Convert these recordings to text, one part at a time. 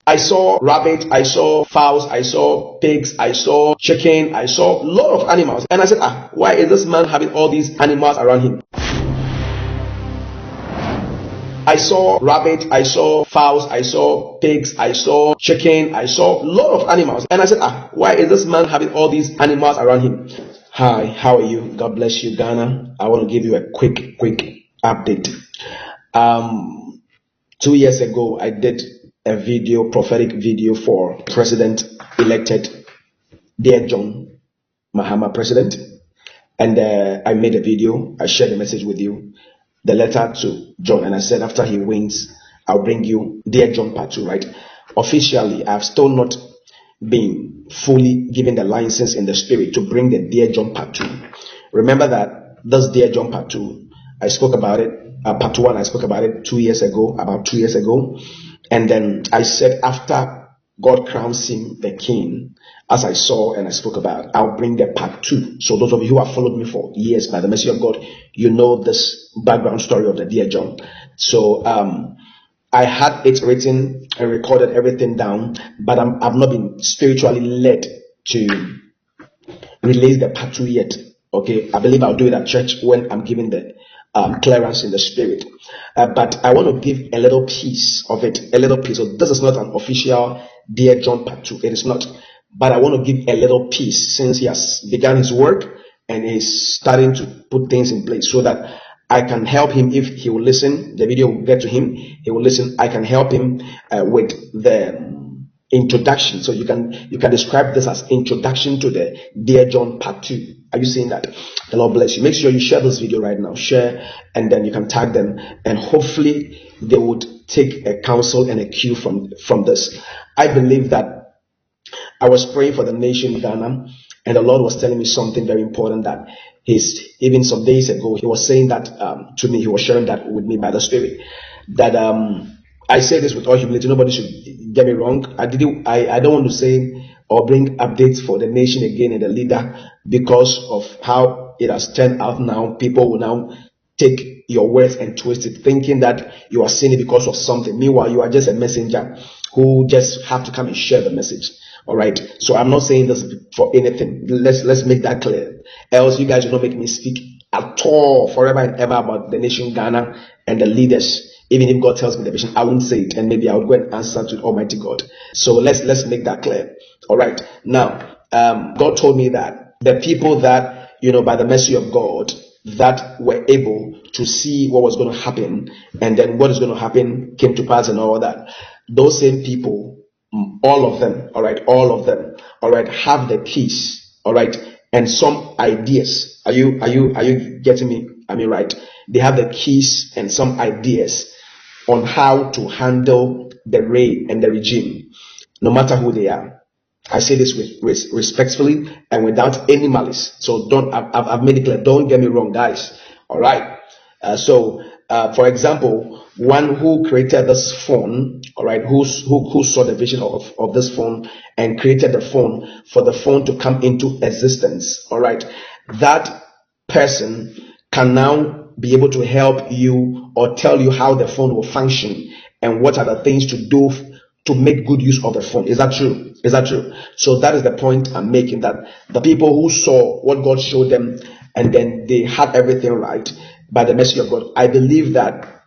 I saw rabbit, I saw fowls, I saw pigs, I saw chicken, I saw a lot of animals. And I said, why is this man having all these animals around him? I saw rabbit, I saw fowls, I saw pigs, I saw chicken, I saw a lot of animals. And I said, why is this man having all these animals around him? Hi, how are you? God bless you, Ghana. I want to give you a quick update. 2 years ago, I did a video, prophetic video for President-elected dear John Mahama, President. And I made a video. I shared the message with you, the letter to John. And I said, after he wins, I'll bring you dear John part 2, right? Officially, I've still not been fully given the license in the spirit to bring the dear John part 2. Remember that this dear John part 2, I spoke about it. Part 1, I spoke about it 2 years ago, about 2 years ago. And then I said, after God crowns him the king, as I saw and I spoke about, I'll bring the part 2. So those of you who have followed me for years, by the mercy of God, you know this background story of the dear John. So I had it written and recorded everything down, but I've not been spiritually led to release the part 2 yet. Okay, I believe I'll do it at church when I'm giving the clearance in the spirit. But I want to give a little piece of it, a little piece. So this is not an official dear John part 2. It is not. But I want to give a little piece since he has begun his work and is starting to put things in place so that I can help him if he will listen. The video will get to him. He will listen. I can help him with the introduction. So you can describe this as introduction to the dear John part 2. Are you seeing that? The Lord bless you. Make sure you share this video right now. Share, and then you can tag them, and hopefully they would take a counsel and a cue from this. I believe that I was praying for the nation Ghana, and the Lord was telling me something very important that even some days ago, he was saying that to me. He was sharing that with me by the Spirit. That I say this with all humility. Nobody should get me wrong. I don't want to say or bring updates for the nation again and the leader because of how it has turned out now. People will now take your words and twist it, thinking that you are saying it because of something. Meanwhile, you are just a messenger who just have to come and share the message. All right. So I'm not saying this for anything. Let's make that clear. Else you guys will not make me speak at all forever and ever about the nation Ghana and the leaders. Even if God tells me the vision, I won't say it, and maybe I would go and answer to Almighty God. So let's make that clear. All right. Now, God told me that the people that, by the mercy of God, that were able to see what was going to happen, and then what is going to happen came to pass and all that. Those same people, all of them, all right, have the keys, all right, and some ideas. Are you getting me? I mean, right? They have the keys and some ideas on how to handle the reign and the regime, no matter who they are. I say this with respectfully and without any malice. So I've made it clear. Don't get me wrong, guys. All right. For example, one who created this phone, all right, who saw the vision of this phone and created the phone for the phone to come into existence, all right, that person can now be able to help you or tell you how the phone will function and what are the things to do to make good use of the phone. Is that true? So that is the point I'm making, that the people who saw what God showed them and then they had everything right by the mercy of God, I believe that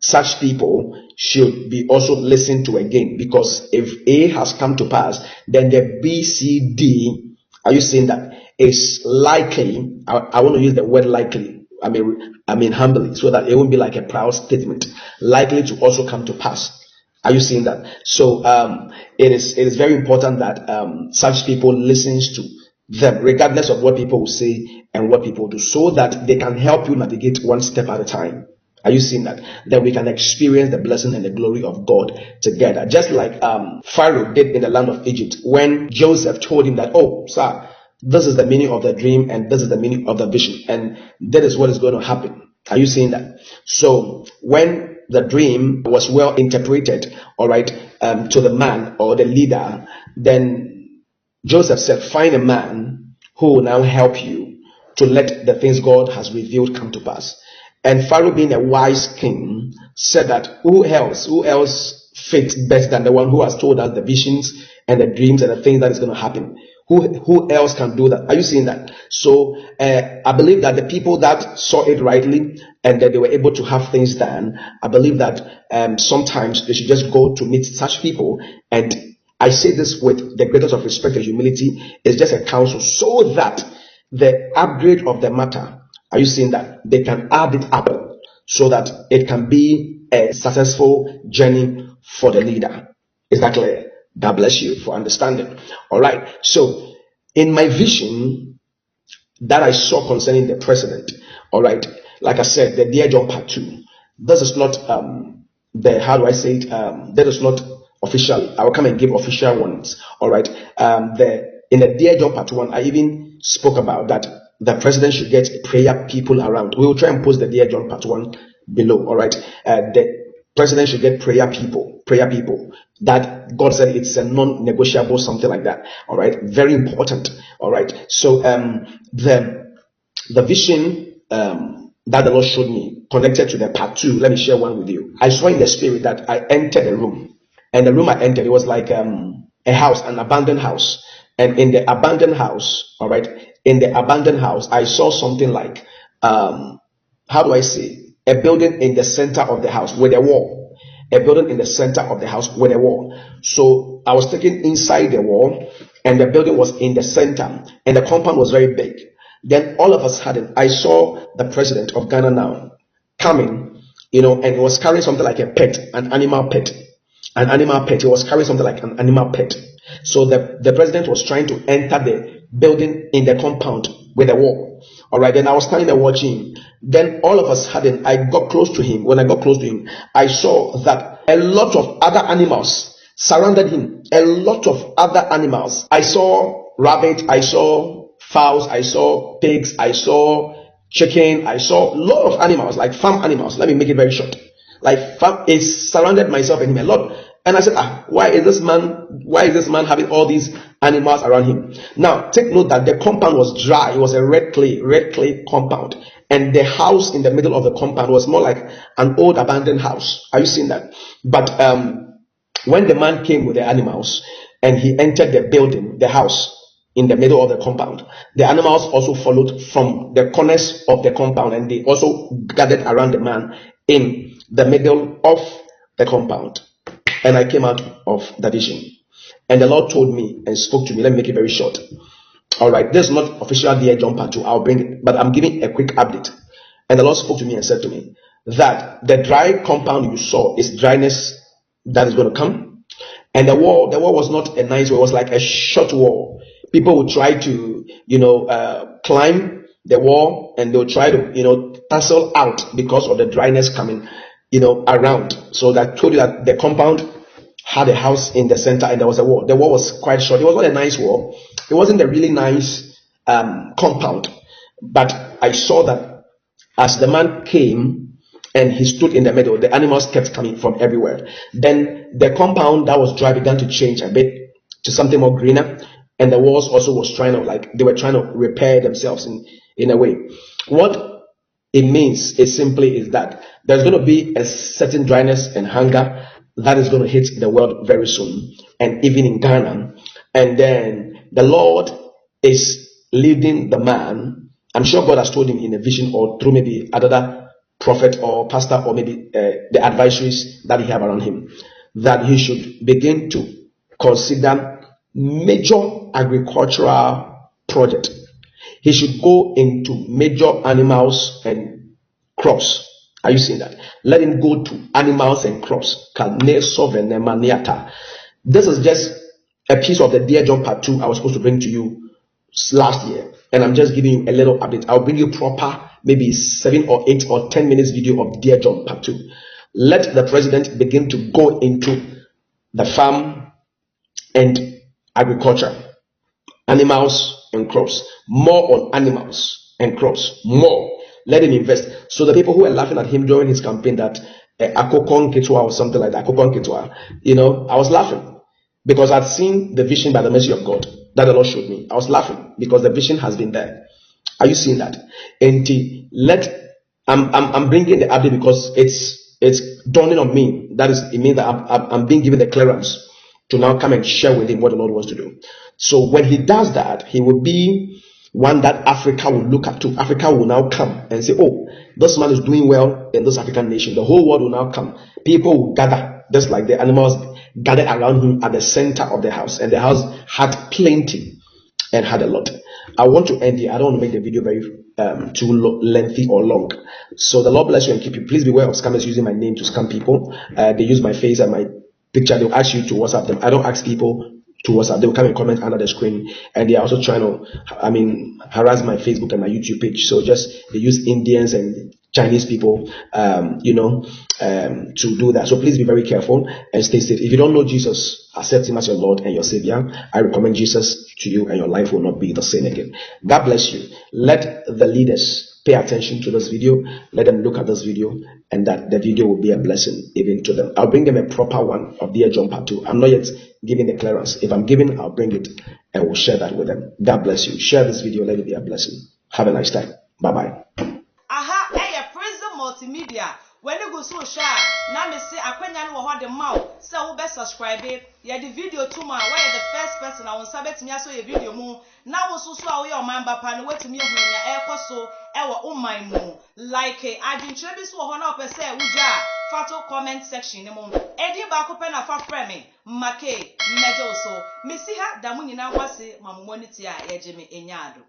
such people should be also listened to again, because if A has come to pass, then the B, C, D, are you seeing that, is likely, I want to use the word likely, I mean humbly, so that it won't be like a proud statement, likely to also come to pass. Are you seeing that? So it is very important that such people listens to them, regardless of what people will say and what people do, so that they can help you navigate one step at a time. Are you seeing that? Then we can experience the blessing and the glory of God together. Just like Pharaoh did in the land of Egypt, when Joseph told him that, oh, sir, this is the meaning of the dream and this is the meaning of the vision, and that is what is going to happen. Are you seeing that? So when the dream was well interpreted, all right, to the man or the leader, then Joseph said, find a man who will now help you to let the things God has revealed come to pass. And Pharaoh, being a wise king, said that who else faith better than the one who has told us the visions and the dreams and the things that is going to happen? Who else can do that? Are you seeing that? So I believe that the people that saw it rightly and that they were able to have things done, I believe that sometimes they should just go to meet such people. And I say this with the greatest of respect and humility. It's just a counsel so that the upgrade of the matter, are you seeing that? They can add it up so that it can be a successful journey for the leader. Is that clear? God bless you for understanding. All right. So in my vision that I saw concerning the president, all right, like I said, the Dear John Part 2, this is not how do I say it? That is not official. I will come and give official ones. All right. In the Dear John Part 1, I even spoke about that the president should get prayer people around. We will try and post the Dear John Part 1 below. All right. The president should get prayer people that God said it's a non-negotiable, something like that. All right. Very important. All right. So the vision that the Lord showed me connected to the Part 2, let me share one with you. I saw in the spirit that I entered a room, and the room I entered, it was like a house, an abandoned house. And in the abandoned house, all right, in the abandoned house, I saw something like, how do I say, a building in the center of the house with a wall. A building in the center of the house with a wall. So I was taken inside the wall, and the building was in the center, and the compound was very big. Then all of a sudden, I saw the president of Ghana now coming, and he was carrying something like a pet, an animal pet. An animal pet. He was carrying something like an animal pet. So the president was trying to enter the building in the compound with a wall. All right. Then I was standing there watching. Then all of a sudden, I got close to him. When I got close to him, I saw that a lot of other animals surrounded him. A lot of other animals. I saw rabbit. I saw fowls. I saw pigs. I saw chicken. I saw a lot of animals, like farm animals. Let me make it very short. Like farm, it surrounded myself and him a lot. And I said, why is this man having all these animals around him? Now, take note that the compound was dry. It was a red clay compound. And the house in the middle of the compound was more like an old abandoned house. Are you seeing that? But when the man came with the animals and he entered the building, the house in the middle of the compound, the animals also followed from the corners of the compound, and they also gathered around the man in the middle of the compound. And I came out of the vision. And the Lord told me and spoke to me. Let me make it very short. All right. This is not official Dear John Part 2. I'll bring it. But I'm giving a quick update. And the Lord spoke to me and said to me that the dry compound you saw is dryness that is going to come. And the wall was not a nice wall. It was like a short wall. People would try to, climb the wall, and they'll try to, tussle out because of the dryness coming, around. So that told you that the compound had a house in the center and there was a wall. The wall was quite short. It was not a nice wall. It wasn't a really nice compound. But I saw that as the man came and he stood in the middle, the animals kept coming from everywhere. Then the compound that was dry began to change a bit to something more greener. And the walls also was they were trying to repair themselves in a way. What it means is that there's going to be a certain dryness and hunger that is going to hit the world very soon, and even in Ghana. And then the Lord is leading the man. I'm sure God has told him in a vision or through maybe another prophet or pastor or maybe the advisories that he have around him, that he should begin to consider major agricultural project. He should go into major animals and crops. Are you seeing that? Let him go to animals and crops. This is just a piece of the Dear John Part 2 I was supposed to bring to you last year. And I'm just giving you a little update. I'll bring you proper, maybe 7 or 8 or 10 minutes video of Dear John Part 2. Let the president begin to go into the farm and agriculture, animals and crops. More on animals and crops. More. Let him invest. So the people who were laughing at him during his campaign that Akokon Ketwa or something like that, Akokon Ketwa, I was laughing because I'd seen the vision by the mercy of God that the Lord showed me. I was laughing because the vision has been there. Are you seeing that? And I'm bringing the update because it's dawning on me. That is, it means that I'm being given the clearance to now come and share with him what the Lord wants to do. So when he does that, he will be one that Africa will look up to. Africa will now come and say, oh, this man is doing well in this African nation. The whole world will now come. People will gather, just like the animals gathered around him at the center of the house. And the house had plenty and had a lot. I want to end here. I don't want to make the video very too lengthy or long. So the Lord bless you and keep you. Please beware of scammers using my name to scam people. They use my face and my picture. They'll ask you to WhatsApp them. I don't ask people to WhatsApp. They'll come and comment under the screen, and they are also trying to, harass my Facebook and my YouTube page. So they use Indians and Chinese people, to do that. So please be very careful and stay safe. If you don't know Jesus, accept him as your Lord and your Savior. I recommend Jesus to you, and your life will not be the same again. God bless you. Let the leaders pay attention to this video. Let them look at this video, and that the video will be a blessing even to them. I'll bring them a proper one of Dear John Part 2. I'm not yet giving the clearance. If I'm giving, I'll bring it and we'll share that with them. God bless you. Share this video. Let it be a blessing. Have a nice time. Bye-bye. Multimedia. When you go so sharp, now me say I can't know the mouth. So we best subscribe it. Yeah, the video too man. Why the first person I want to me so a video more. Now also so away your man pan wait to me when your air so ever my moon. Like I didn't trebi so honor per se uja fato comment section the moon. Eddie back open a far frame. Make mejo so. Missy ha damu nyina wase mamu money tia Jimmy Enyado.